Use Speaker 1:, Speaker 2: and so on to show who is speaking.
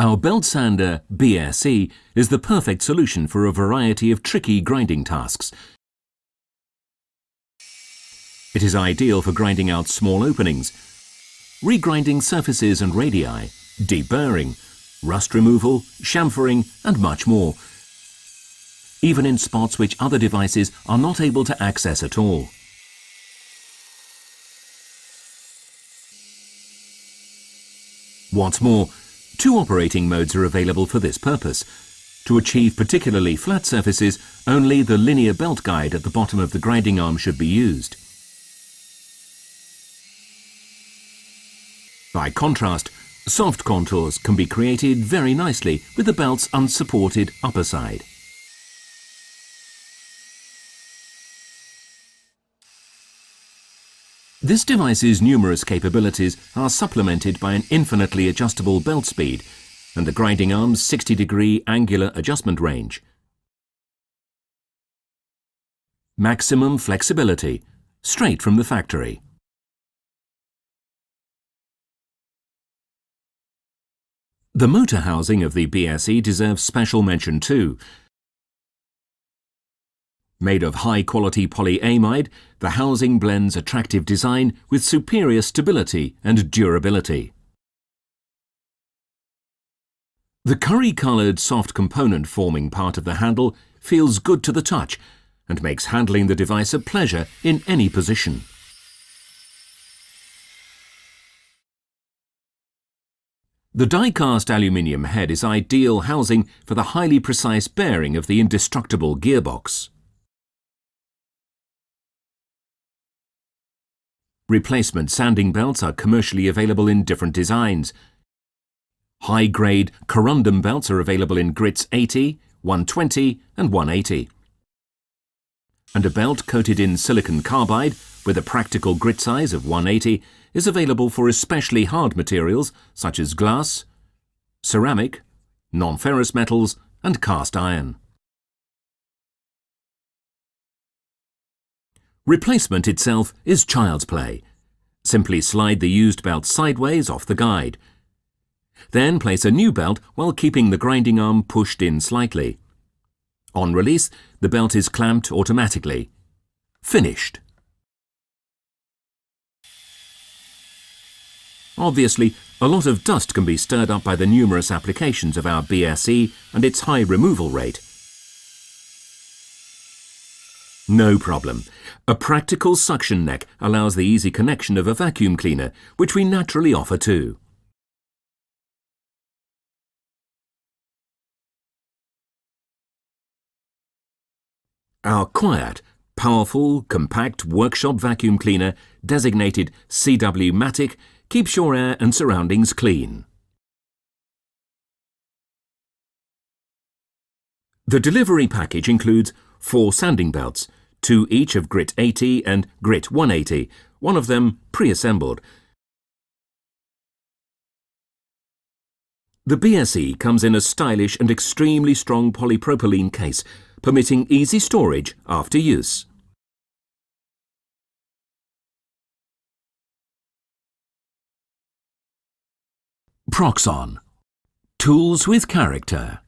Speaker 1: Our belt sander BSE is the perfect solution for a variety of tricky grinding tasks. It is ideal for grinding out small openings, regrinding surfaces and radii, deburring, rust removal, chamfering and much more, even in spots which other devices are not able to access at all. What's more, 2 operating modes are available for this purpose. To achieve particularly flat surfaces, only the linear belt guide at the bottom of the grinding arm should be used. By contrast, soft contours can be created very nicely with the belt's unsupported upper side. This device's numerous capabilities are supplemented by an infinitely adjustable belt speed and the grinding arm's 60-degree angular adjustment range. Maximum flexibility, straight from the factory. The motor housing of the BSE deserves special mention too. Made of high-quality polyamide, the housing blends attractive design with superior stability and durability. The curry-coloured soft component forming part of the handle feels good to the touch and makes handling the device a pleasure in any position. The die-cast aluminium head is ideal housing for the highly precise bearing of the indestructible gearbox. Replacement sanding belts are commercially available in different designs. High-grade corundum belts are available in grits 80, 120 and 180. And a belt coated in silicon carbide with a practical grit size of 180 is available for especially hard materials such as glass, ceramic, non-ferrous metals and cast iron. Replacement itself is child's play. Simply slide the used belt sideways off the guide. Then place a new belt while keeping the grinding arm pushed in slightly. On release, the belt is clamped automatically. Finished. Obviously, a lot of dust can be stirred up by the numerous applications of our BSE and its high removal rate. No problem. A practical suction neck allows the easy connection of a vacuum cleaner, which we naturally offer too. Our quiet, powerful, compact workshop vacuum cleaner, designated CW-matic, keeps your air and surroundings clean. The delivery package includes 4 sanding belts, 2 each of grit 80 and grit 180, one of them pre-assembled. The BSE comes in a stylish and extremely strong polypropylene case, permitting easy storage after use. Proxxon. Tools with character.